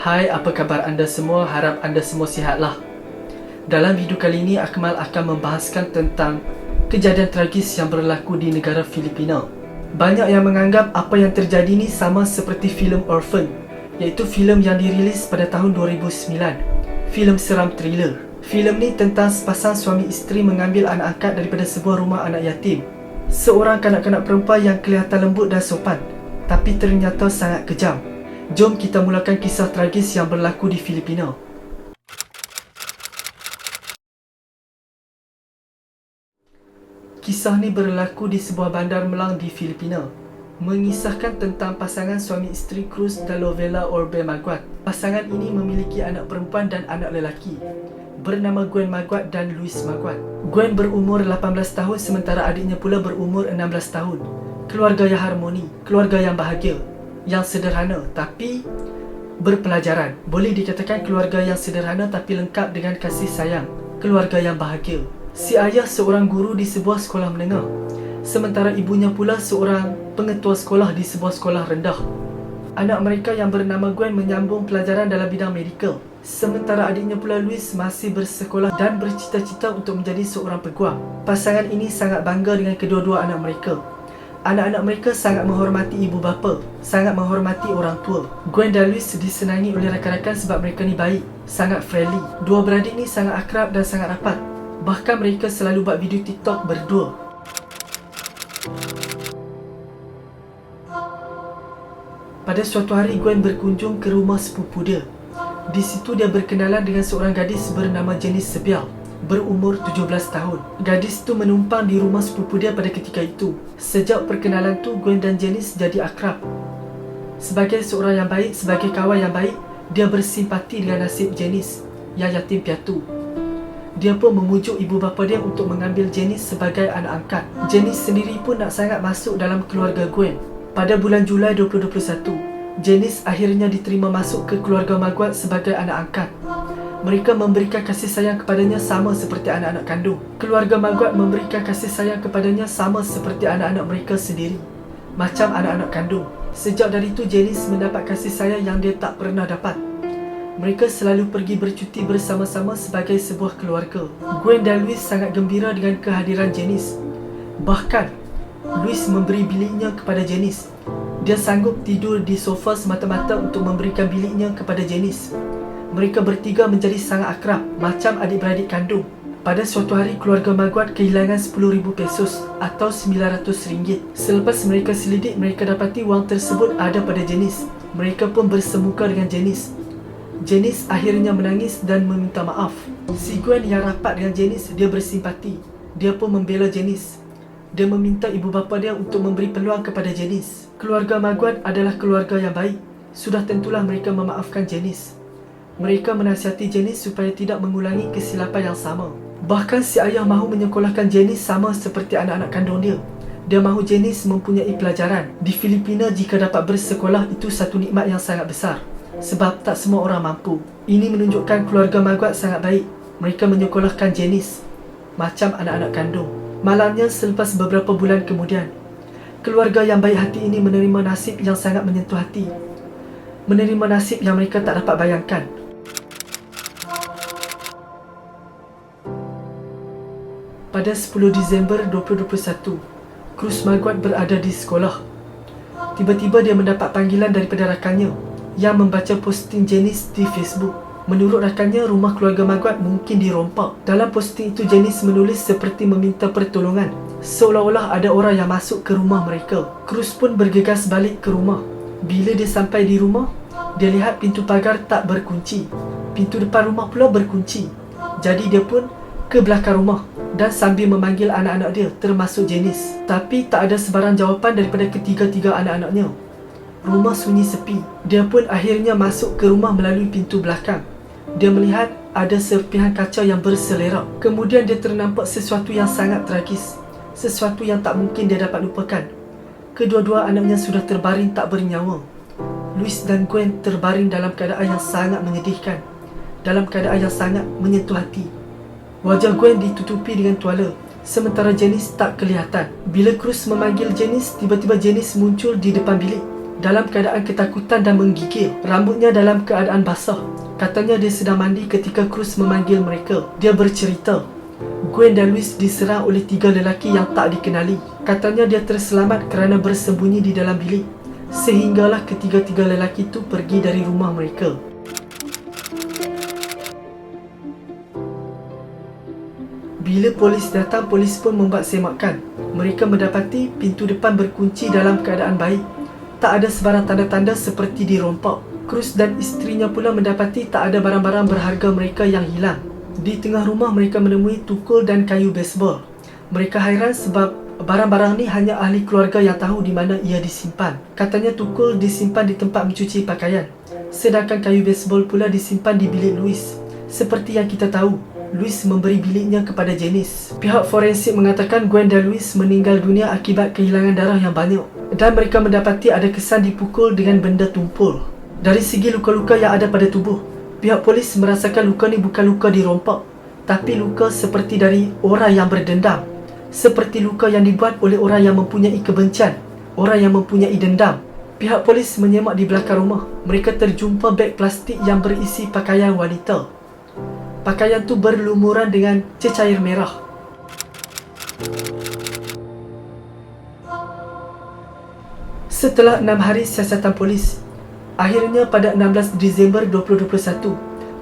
Hai, apa khabar anda semua? Harap anda semua sihatlah. Dalam video kali ini, Akmal akan membahaskan tentang kejadian tragis yang berlaku di negara Filipina. Banyak yang menganggap apa yang terjadi ni sama seperti filem Orphan, iaitu filem yang dirilis pada tahun 2009. Filem seram thriller. Filem ni tentang sepasang suami isteri mengambil anak angkat daripada sebuah rumah anak yatim. Seorang kanak-kanak perempuan yang kelihatan lembut dan sopan, tapi ternyata sangat kejam. Jom kita mulakan kisah tragis yang berlaku di Filipina. Kisah ni berlaku di sebuah bandar Melang di Filipina, mengisahkan tentang pasangan suami isteri Cruz dan Lovella Orbe Maguat. Pasangan ini memiliki anak perempuan dan anak lelaki, bernama Gwen Maguat dan Luis Maguat. Gwen berumur 18 tahun sementara adiknya pula berumur 16 tahun. Keluarga yang harmoni, keluarga yang bahagia, yang sederhana tapi berpelajaran. Boleh dikatakan keluarga yang sederhana tapi lengkap dengan kasih sayang. Keluarga yang bahagia. Si ayah seorang guru di sebuah sekolah menengah, sementara ibunya pula seorang pengetua sekolah di sebuah sekolah rendah. Anak mereka yang bernama Gwen menyambung pelajaran dalam bidang medikal, sementara adiknya pula Luis masih bersekolah dan bercita-cita untuk menjadi seorang peguam. Pasangan ini sangat bangga dengan kedua-dua anak mereka. Anak-anak mereka sangat menghormati ibu bapa, sangat menghormati orang tua. Gwen dan Luis disenangi oleh rakan-rakan sebab mereka ni baik, sangat friendly. Dua beradik ni sangat akrab dan sangat rapat. Bahkan mereka selalu buat video TikTok berdua. Pada suatu hari, Gwen berkunjung ke rumah sepupu dia. Di situ dia berkenalan dengan seorang gadis bernama Janice Sebial, berumur 17 tahun. Gadis tu menumpang di rumah sepupu dia pada ketika itu. Sejak perkenalan tu, Gwen dan Janice jadi akrab. Sebagai seorang yang baik, sebagai kawan yang baik, dia bersimpati dengan nasib Janice yang yatim piatu. Dia pun memujuk ibu bapa dia untuk mengambil Janice sebagai anak angkat. Janice sendiri pun nak sangat masuk dalam keluarga Gwen. Pada bulan Julai 2021, Janice akhirnya diterima masuk ke keluarga Maguat sebagai anak angkat. Mereka memberikan kasih sayang kepadanya sama seperti anak-anak kandung. Keluarga Maguat memberikan kasih sayang kepadanya sama seperti anak-anak mereka sendiri, macam anak-anak kandung. Sejak dari itu, Janice mendapat kasih sayang yang dia tak pernah dapat. Mereka selalu pergi bercuti bersama-sama sebagai sebuah keluarga. Gwen dan Luis sangat gembira dengan kehadiran Janice. Bahkan, Luis memberi biliknya kepada Janice. Dia sanggup tidur di sofa semata-mata untuk memberikan biliknya kepada Janice. Mereka bertiga menjadi sangat akrab, macam adik-beradik kandung. Pada suatu hari, keluarga Maguat kehilangan 10,000 pesos atau 900 ringgit. Selepas mereka selidik, mereka dapati wang tersebut ada pada Janice. Mereka pun bersemuka dengan Janice. Janice akhirnya menangis dan meminta maaf. Si Gwen yang rapat dengan Janice, dia bersimpati. Dia pun membela Janice. Dia meminta ibu bapa dia untuk memberi peluang kepada Janice. Keluarga Maguat adalah keluarga yang baik. Sudah tentulah mereka memaafkan Janice. Mereka menasihati Janice supaya tidak mengulangi kesilapan yang sama. Bahkan si ayah mahu menyekolahkan Janice sama seperti anak-anak kandung dia. Dia mahu Janice mempunyai pelajaran. Di Filipina, jika dapat bersekolah itu satu nikmat yang sangat besar, sebab tak semua orang mampu. Ini menunjukkan keluarga Maguat sangat baik. Mereka menyekolahkan Janice macam anak-anak kandung. Malamnya, selepas beberapa bulan kemudian, keluarga yang baik hati ini menerima nasib yang sangat menyentuh hati. Menerima nasib yang mereka tak dapat bayangkan. Pada 10 Disember 2021, Cruz Maguat berada di sekolah. Tiba-tiba dia mendapat panggilan daripada rakannya yang membaca posting Janice di Facebook. Menurut rakannya, rumah keluarga Maguat mungkin dirompak. Dalam posting itu, Janice menulis seperti meminta pertolongan, seolah-olah ada orang yang masuk ke rumah mereka. Cruz pun bergegas balik ke rumah. Bila dia sampai di rumah, dia lihat pintu pagar tak berkunci. Pintu depan rumah pula berkunci. Jadi dia pun ke belakang rumah dan sambil memanggil anak-anak dia, termasuk Janice. Tapi tak ada sebarang jawapan daripada ketiga-tiga anak-anaknya. Rumah sunyi sepi. Dia pun akhirnya masuk ke rumah melalui pintu belakang. Dia melihat ada serpihan kaca yang berselerak. Kemudian dia ternampak sesuatu yang sangat tragis, sesuatu yang tak mungkin dia dapat lupakan. Kedua-dua anaknya sudah terbaring tak bernyawa. Luis dan Gwen terbaring dalam keadaan yang sangat menyedihkan, dalam keadaan yang sangat menyentuh hati. Wajah Gwen ditutupi dengan tuala, sementara Janice tak kelihatan. Bila Cruz memanggil Janice, tiba-tiba Janice muncul di depan bilik. dalam keadaan ketakutan dan menggigil. Rambutnya dalam keadaan basah. Katanya dia sedang mandi ketika Cruz memanggil mereka. Dia bercerita, Gwen dan Louis diserang oleh 3 lelaki yang tak dikenali. Katanya dia terselamat kerana bersembunyi di dalam bilik, sehinggalah ketiga-tiga lelaki itu pergi dari rumah mereka. Bila polis datang, polis pun membuat semakan. Mereka mendapati pintu depan berkunci dalam keadaan baik. Tak ada sebarang tanda-tanda seperti dirompak. Cruz dan isterinya pula mendapati tak ada barang-barang berharga mereka yang hilang. Di tengah rumah mereka menemui tukul dan kayu baseball. Mereka hairan sebab barang-barang ni hanya ahli keluarga yang tahu di mana ia disimpan. Katanya tukul disimpan di tempat mencuci pakaian, sedangkan kayu baseball pula disimpan di bilik Louis. Seperti yang kita tahu, Louis memberi biliknya kepada Janice. Pihak forensik mengatakan Gwen dan Louis meninggal dunia akibat kehilangan darah yang banyak, dan mereka mendapati ada kesan dipukul dengan benda tumpul. Dari segi luka-luka yang ada pada tubuh, pihak polis merasakan luka ni bukan luka dirompak, tapi luka seperti dari orang yang berdendam. Seperti luka yang dibuat oleh orang yang mempunyai kebencian, orang yang mempunyai dendam. Pihak polis menyemak di belakang rumah. Mereka terjumpa beg plastik yang berisi pakaian wanita. Pakaian tu berlumuran dengan cecair merah. Setelah 6 hari siasatan polis, akhirnya pada 16 Disember 2021,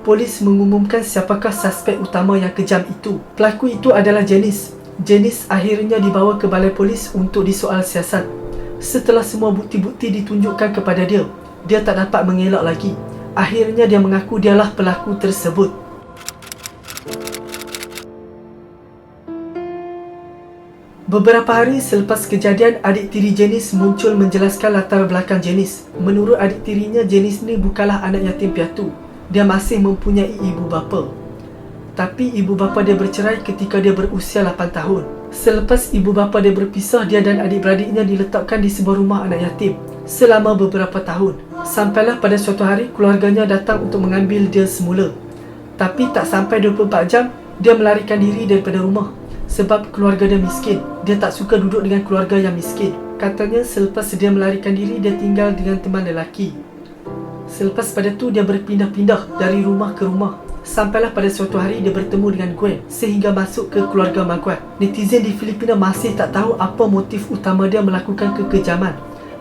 polis mengumumkan siapakah suspek utama yang kejam itu. Pelaku itu adalah Janice. Janice akhirnya dibawa ke balai polis untuk disoal siasat. Setelah semua bukti-bukti ditunjukkan kepada dia, dia tak dapat mengelak lagi. Akhirnya dia mengaku dialah pelaku tersebut. Beberapa hari selepas kejadian, adik tiri Janice muncul menjelaskan latar belakang Janice. Menurut adik tirinya, Janice ni bukanlah anak yatim piatu. Dia masih mempunyai ibu bapa. Tapi ibu bapa dia bercerai ketika dia berusia 8 tahun. Selepas ibu bapa dia berpisah, dia dan adik-beradiknya diletakkan di sebuah rumah anak yatim selama beberapa tahun. Sampailah pada suatu hari keluarganya datang untuk mengambil dia semula. Tapi tak sampai 24 jam, dia melarikan diri daripada rumah. Sebab keluarga dia miskin. Dia tak suka duduk dengan keluarga yang miskin. Katanya selepas dia melarikan diri, dia tinggal dengan teman lelaki. Selepas pada tu, dia berpindah-pindah dari rumah ke rumah. Sampailah pada suatu hari dia bertemu dengan Gwen, sehingga masuk ke keluarga Maguat. Netizen di Filipina masih tak tahu apa motif utama dia melakukan kekejaman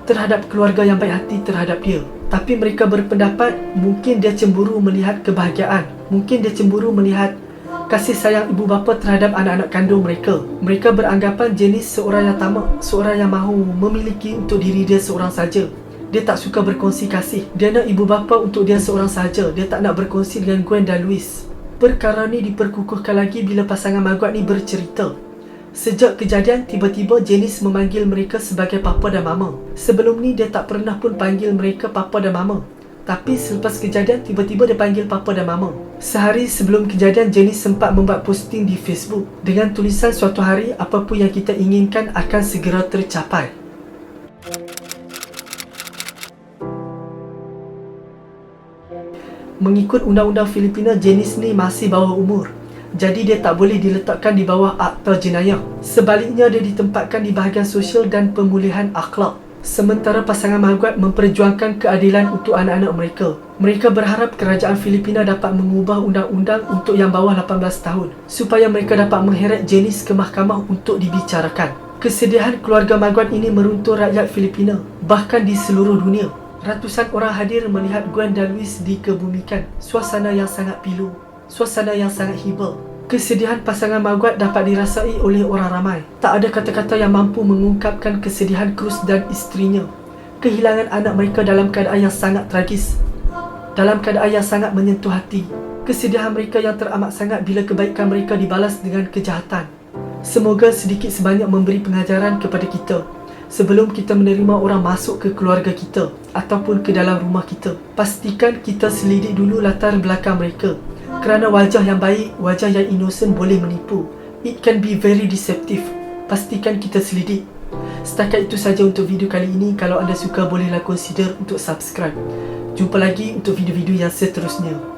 terhadap keluarga yang baik hati terhadap dia. Tapi mereka berpendapat mungkin dia cemburu melihat kebahagiaan. Mungkin dia cemburu melihat kasih sayang ibu bapa terhadap anak-anak kandung mereka. Mereka beranggapan Janice seorang yang tamak, seorang yang mahu memiliki untuk diri dia seorang saja. Dia tak suka berkongsi kasih. Dia nak ibu bapa untuk dia seorang saja. Dia tak nak berkongsi dengan Gwen dan Louis. Perkara ni diperkukuhkan lagi bila pasangan Maguat ni bercerita. Sejak kejadian, tiba-tiba Janice memanggil mereka sebagai papa dan mama. Sebelum ni dia tak pernah pun panggil mereka papa dan mama. Tapi selepas kejadian, tiba-tiba dia panggil papa dan mama. Sehari sebelum kejadian, Janice sempat membuat posting di Facebook dengan tulisan suatu hari apapun yang kita inginkan akan segera tercapai. Mengikut undang-undang Filipina, Janice ni masih bawah umur. Jadi dia tak boleh diletakkan di bawah akta jenayah. Sebaliknya, dia ditempatkan di bahagian sosial dan pemulihan akhlak. Sementara pasangan Maguat memperjuangkan keadilan untuk anak-anak mereka. Mereka berharap kerajaan Filipina dapat mengubah undang-undang untuk yang bawah 18 tahun supaya mereka dapat mengheret Janice ke mahkamah untuk dibicarakan. Kesedihan keluarga Maguat ini meruntuh rakyat Filipina, bahkan di seluruh dunia. Ratusan orang hadir melihat Gwen dan Louis dikebumikan. Suasana yang sangat pilu, suasana yang sangat hibah. Kesedihan pasangan Maguat dapat dirasai oleh orang ramai. Tak ada kata-kata yang mampu mengungkapkan kesedihan Cruz dan isterinya. Kehilangan anak mereka dalam keadaan yang sangat tragis, dalam keadaan yang sangat menyentuh hati. Kesedihan mereka yang teramat sangat bila kebaikan mereka dibalas dengan kejahatan. Semoga sedikit sebanyak memberi pengajaran kepada kita sebelum kita menerima orang masuk ke keluarga kita ataupun ke dalam rumah kita. Pastikan kita selidik dulu latar belakang mereka. Kerana wajah yang baik, wajah yang innocent boleh menipu. It can be very deceptive. Pastikan kita selidik. Setakat itu saja untuk video kali ini. Kalau anda suka, bolehlah consider untuk subscribe. Jumpa lagi untuk video-video yang seterusnya.